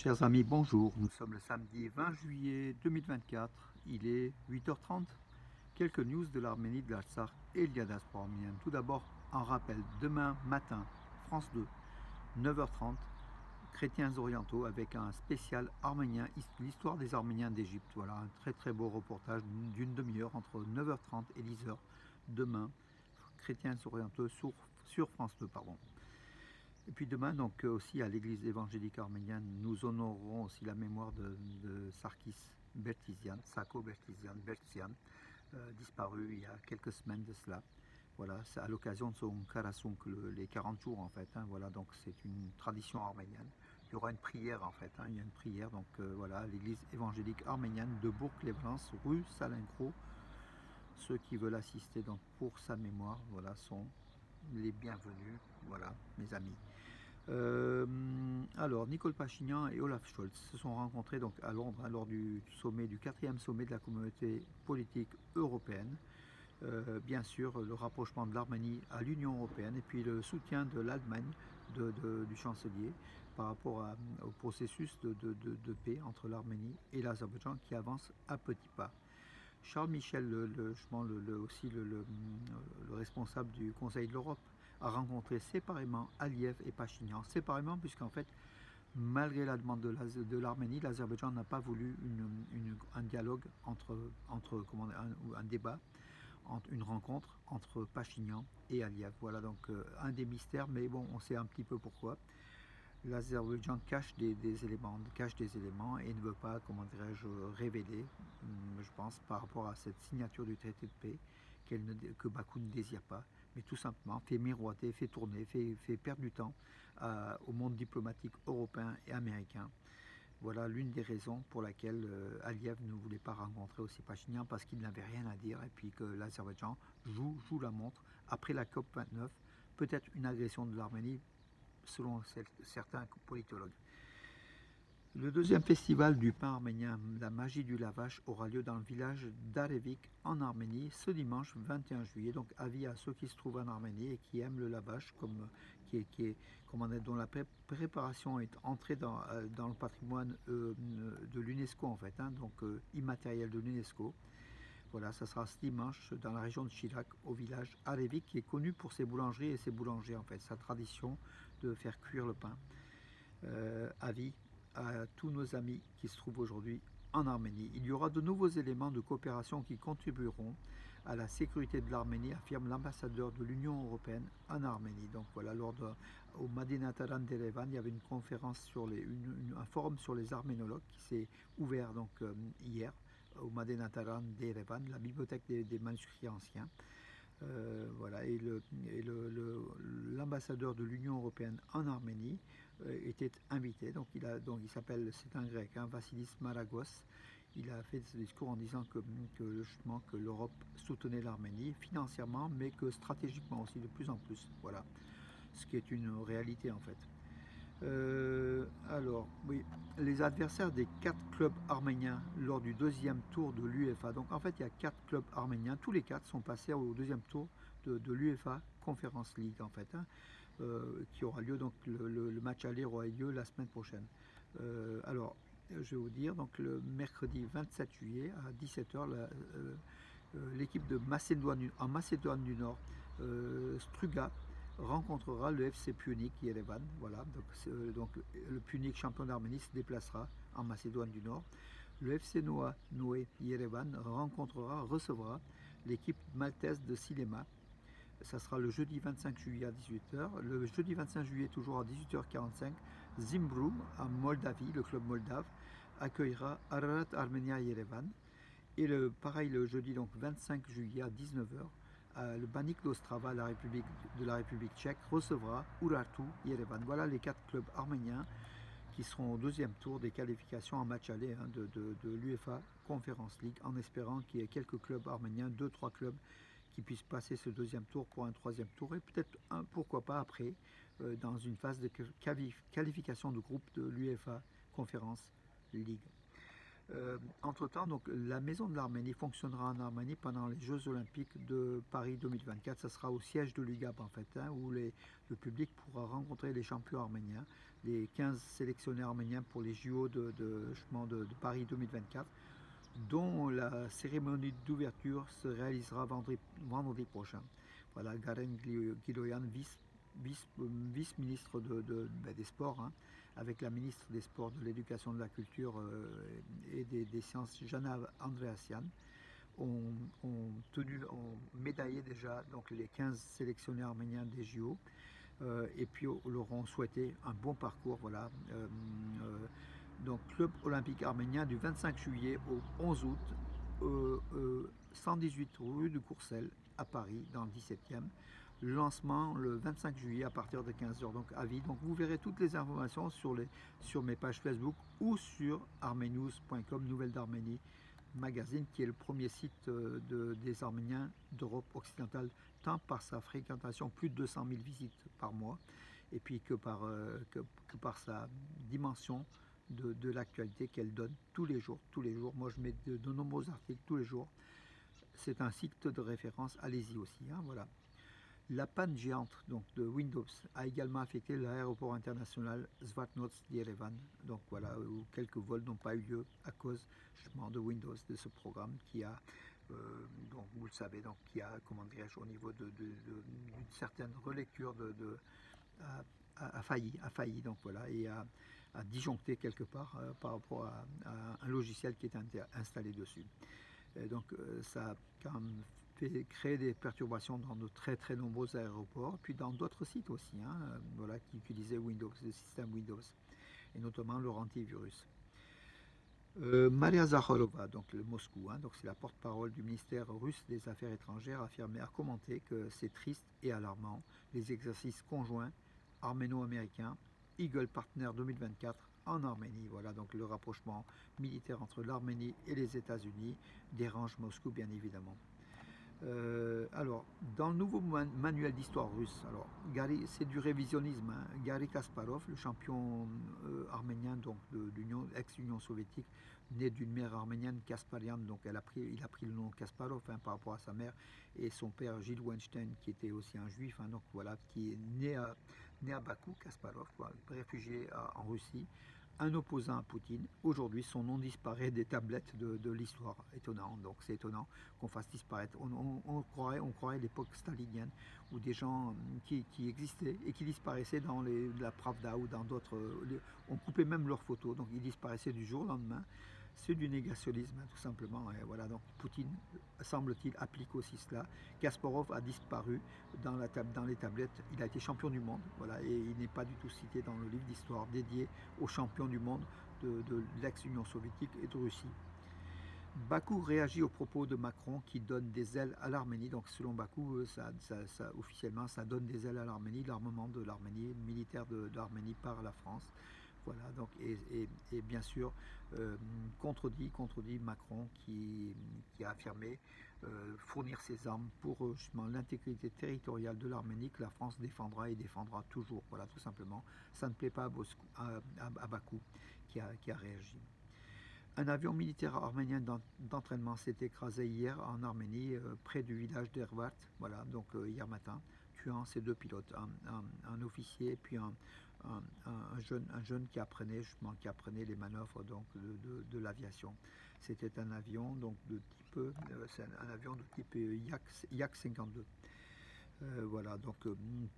Chers amis, bonjour. Nous sommes le samedi 20 juillet 2024. Il est 8h30. Quelques news de l'Arménie, de l'Artsakh et de la diaspora arménienne. Tout d'abord, un rappel. Demain matin, France 2, 9h30, Chrétiens orientaux avec un spécial arménien, l'histoire des Arméniens d'Égypte. Voilà, un très très beau reportage d'une demi-heure entre 9h30 et 10h. Demain, Chrétiens orientaux sur France 2, pardon. Et puis demain, donc aussi à l'église évangélique arménienne, nous honorerons aussi la mémoire de Sarkis Bertizian, Sako Bertizian, disparu il y a quelques semaines de cela. Voilà, c'est à l'occasion de son Karasunk, les 40 jours en fait. Voilà, donc c'est une tradition arménienne. Il y aura une prière en fait. Il y a une prière, donc voilà, à l'église évangélique arménienne de Bourg-les-Valences, rue Salincro. Ceux qui veulent assister donc pour sa mémoire, voilà, sont les bienvenus. Voilà, mes amis. Alors, Nicole Pachinian et Olaf Scholz se sont rencontrés donc à Londres lors du sommet, du 4e sommet de la communauté politique européenne. Bien sûr, le rapprochement de l'Arménie à l'Union européenne et puis le soutien de l'Allemagne, du chancelier, par rapport au processus de paix entre l'Arménie et l'Azerbaïdjan qui avance à petits pas. Charles Michel, aussi le responsable du Conseil de l'Europe, a rencontré séparément Aliyev et Pachinian, séparément puisqu'en fait, malgré la demande de l'Arménie, l'Azerbaïdjan n'a pas voulu un dialogue un débat, une rencontre entre Pachinian et Aliyev. Voilà donc un des mystères, mais bon, on sait un petit peu pourquoi. L'Azerbaïdjan cache des éléments et ne veut pas, comment dirais-je, révéler, je pense, par rapport à cette signature du traité de paix que Bakou ne désire pas, mais tout simplement fait miroiter, fait tourner, fait perdre du temps au monde diplomatique européen et américain. Voilà l'une des raisons pour laquelle Aliyev ne voulait pas rencontrer aussi Pachinian, parce qu'il n'avait rien à dire et puis que l'Azerbaïdjan joue la montre. Après la COP 29, peut-être une agression de l'Arménie, selon certains politologues. Le deuxième festival du pain arménien, la magie du lavache, aura lieu dans le village d'Arevik en Arménie ce dimanche 21 juillet. Donc avis à ceux qui se trouvent en Arménie et qui aiment le lavache, dont la préparation est entrée dans le patrimoine de l'UNESCO en fait, donc immatériel de l'UNESCO. Voilà, ça sera ce dimanche dans la région de Chirac, au village Arevik, qui est connu pour ses boulangeries et ses boulangers, en fait, sa tradition de faire cuire le pain. Avis à tous nos amis qui se trouvent aujourd'hui en Arménie. Il y aura de nouveaux éléments de coopération qui contribueront à la sécurité de l'Arménie, affirme l'ambassadeur de l'Union européenne en Arménie. Donc voilà, au Madinataran d'Erevan, il y avait une conférence sur un forum sur les arménologues qui s'est ouvert donc hier au Madinataran d'Erevan, la bibliothèque des manuscrits anciens. Voilà, et l'ambassadeur de l'Union européenne en Arménie était invité. Donc il s'appelle, c'est un grec, Vassilis Maragos. Il a fait ce discours en disant justement que l'Europe soutenait l'Arménie financièrement, mais que stratégiquement aussi de plus en plus. Voilà, ce qui est une réalité en fait. Alors, oui, les adversaires des 4 clubs arméniens lors du deuxième tour de l'UEFA. Donc, en fait, il y a 4 clubs arméniens. Tous les 4 sont passés au deuxième tour de l'UEFA Conference League, en fait, qui aura lieu. Donc, le match aller aura lieu la semaine prochaine. Alors, je vais vous dire, donc, le mercredi 27 juillet à 17h, l'équipe de Macédoine du Nord, Struga, rencontrera le FC Pionik Yerevan. Voilà, donc le Pionik champion d'Arménie se déplacera en Macédoine du Nord. Le FC Noé Yerevan recevra l'équipe maltaise de Silema. Ça sera le jeudi 25 juillet à 18h. Le jeudi 25 juillet, toujours à 18h45, Zimbru, en Moldavie, le club moldave, accueillera Ararat Armenia Yerevan. Et pareil, le jeudi donc 25 juillet à 19h, le Banik d'Ostrava, de la République tchèque, recevra Urartu Yerevan. Voilà les 4 clubs arméniens qui seront au deuxième tour des qualifications en match aller de l'UEFA Conference League, en espérant qu'il y ait quelques clubs arméniens, 2-3 clubs qui puissent passer ce deuxième tour pour un troisième tour, et peut-être pourquoi pas après, dans une phase de qualification de groupe de l'UEFA Conference League. Entre-temps, donc, la Maison de l'Arménie fonctionnera en Arménie pendant les Jeux Olympiques de Paris 2024. Ça sera au siège de l'UGAP en fait, hein, où le public pourra rencontrer les champions arméniens, les 15 sélectionnés arméniens pour les JO de Paris 2024, dont la cérémonie d'ouverture se réalisera vendredi prochain. Voilà, Garen Giloyan, vice-ministre des Sports, hein, avec la ministre des Sports, de l'Éducation, de la Culture et des Sciences, Jana Andreassian, ont médaillé déjà donc, les 15 sélectionnés arméniens des JO. Et puis leur ont souhaité un bon parcours. Voilà. Donc club olympique arménien du 25 juillet au 11 août, 118 rue de Courcelles à Paris dans le 17e. Le lancement le 25 juillet à partir de 15h, donc à vie. Donc vous verrez toutes les informations sur mes pages Facebook ou sur armenews.com, Nouvelles d'Arménie magazine, qui est le premier site des Arméniens d'Europe occidentale, tant par sa fréquentation, plus de 200 000 visites par mois, et puis que par sa dimension de l'actualité qu'elle donne tous les jours. Tous les jours, moi je mets de nombreux articles tous les jours. C'est un site de référence, allez-y aussi, hein, voilà. La panne géante donc, de Windows a également affecté l'aéroport international Zvartnots d'Yerevan. Donc voilà, où quelques vols n'ont pas eu lieu à cause justement de Windows, de ce programme qui a, donc vous le savez, donc qui a, comment dirais-je, au niveau d'une certaine relecture a failli, donc voilà, et a disjoncté quelque part par rapport à un logiciel qui est installé dessus. Donc ça a quand même créer des perturbations dans de très très nombreux aéroports, puis dans d'autres sites aussi, hein, voilà, qui utilisaient Windows, le système Windows, et notamment leur antivirus. Maria Zakharova, donc le Moscou, hein, donc c'est la porte-parole du ministère russe des Affaires étrangères, a commenté que c'est triste et alarmant les exercices conjoints arméno-américains Eagle Partner 2024 en Arménie. Voilà, donc le rapprochement militaire entre l'Arménie et les États-Unis dérange Moscou bien évidemment. Alors, dans le nouveau manuel d'histoire russe, alors c'est du révisionnisme, hein. Garry Kasparov, le champion arménien donc de l'Union ex-Union soviétique, né d'une mère arménienne Kasparian, donc il a pris le nom Kasparov, hein, par rapport à sa mère, et son père Gilles Weinstein, qui était aussi un juif, hein, donc voilà, qui est né à Bakou, Kasparov, quoi, réfugié en Russie, un opposant à Poutine. Aujourd'hui, son nom disparaît des tablettes de l'histoire. Étonnant, donc c'est étonnant qu'on fasse disparaître. On croirait l'époque stalinienne, où des gens qui existaient et qui disparaissaient dans la Pravda ou dans d'autres. On coupait même leurs photos, donc ils disparaissaient du jour au lendemain. C'est du négationnisme, hein, tout simplement. Et voilà, donc Poutine, semble-t-il, applique aussi cela. Kasparov a disparu dans les tablettes. Il a été champion du monde, voilà, et il n'est pas du tout cité dans le livre d'histoire dédié aux champions du monde de l'ex-Union soviétique et de Russie. Bakou réagit aux propos de Macron qui donne des ailes à l'Arménie. Donc selon Bakou, officiellement, ça donne des ailes à l'Arménie, l'armement de l'Arménie, militaire de l'Arménie par la France. Voilà, donc, et bien sûr, contredit Macron qui a affirmé fournir ses armes pour justement l'intégrité territoriale de l'Arménie que la France défendra et défendra toujours. Voilà, tout simplement. Ça ne plaît pas à Bakou qui a réagi. Un avion militaire arménien d'entraînement s'est écrasé hier en Arménie, près du village d'Ervat, voilà, donc hier matin, tuant ses deux pilotes, un officier et puis un jeune qui apprenait les manœuvres donc, de l'aviation. C'était un avion donc de type, Yak 52. Voilà, donc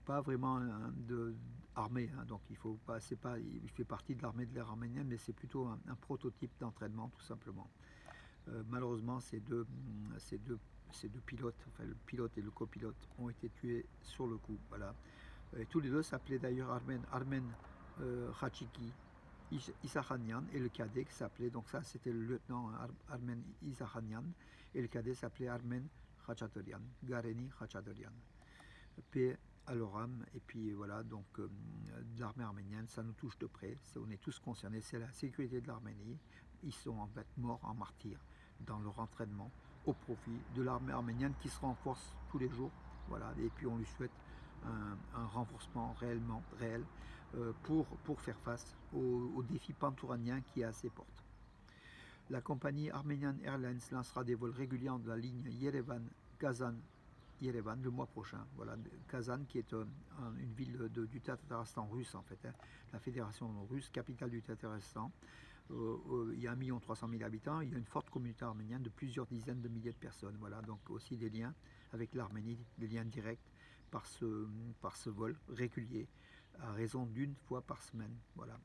pas vraiment armé, hein, donc il fait partie de l'armée de l'air arménienne, mais c'est plutôt un prototype d'entraînement tout simplement. Malheureusement, ces deux pilotes, enfin le pilote et le copilote, ont été tués sur le coup. Voilà. Et tous les deux s'appelaient d'ailleurs Armen Khachiki Isahanian, et le cadet qui s'appelait, donc ça c'était le lieutenant Armen Isahanian, et le cadet s'appelait Armen Khachaturian, Gareni Khachaturian. Paix à leur âme, et puis voilà, donc l'armée arménienne, ça nous touche de près, on est tous concernés, c'est la sécurité de l'Arménie. Ils sont en fait morts en martyrs dans leur entraînement au profit de l'armée arménienne qui se renforce tous les jours. Voilà, et puis on lui souhaite un renforcement réel pour faire face au défi pantouranien qui est à ses portes. La compagnie Armenian Airlines lancera des vols réguliers de la ligne Yerevan-Kazan-Yerevan le mois prochain. Voilà, Kazan qui est une ville du Tatarstan russe en fait, hein, la fédération russe, capitale du Tatarstan. Il y a 1 300 000 habitants, il y a une forte communauté arménienne de plusieurs dizaines de milliers de personnes. Voilà, donc aussi des liens avec l'Arménie, des liens directs par ce vol régulier, à raison d'une fois par semaine. Voilà.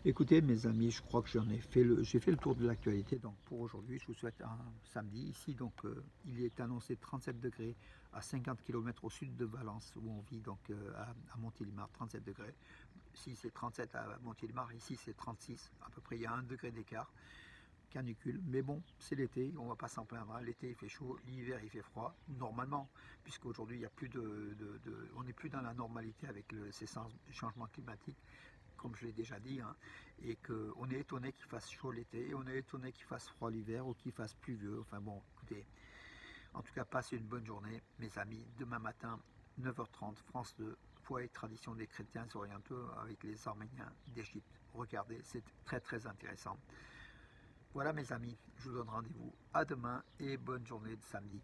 Écoutez mes amis, je crois que j'ai fait le tour de l'actualité. Donc pour aujourd'hui, je vous souhaite un samedi. Ici, donc il est annoncé 37 degrés à 50 km au sud de Valence, où on vit, donc à Montélimar, 37 degrés. Si c'est 37 à Montélimar, ici c'est 36, à peu près, il y a 1 degré d'écart, canicule, mais bon, c'est l'été, on va pas s'en plaindre, l'été il fait chaud, l'hiver il fait froid, normalement, puisqu'aujourd'hui il y a plus on n'est plus dans la normalité avec ces changements climatiques, comme je l'ai déjà dit, hein, et qu'on est étonné qu'il fasse chaud l'été, et on est étonné qu'il fasse froid l'hiver, ou qu'il fasse pluvieux, enfin bon, écoutez, en tout cas, passez une bonne journée, mes amis. Demain matin, 9h30, France 2, foi et tradition des chrétiens orientaux avec les Arméniens d'Égypte. Regardez, c'est très très intéressant. Voilà mes amis, je vous donne rendez-vous à demain et bonne journée de samedi.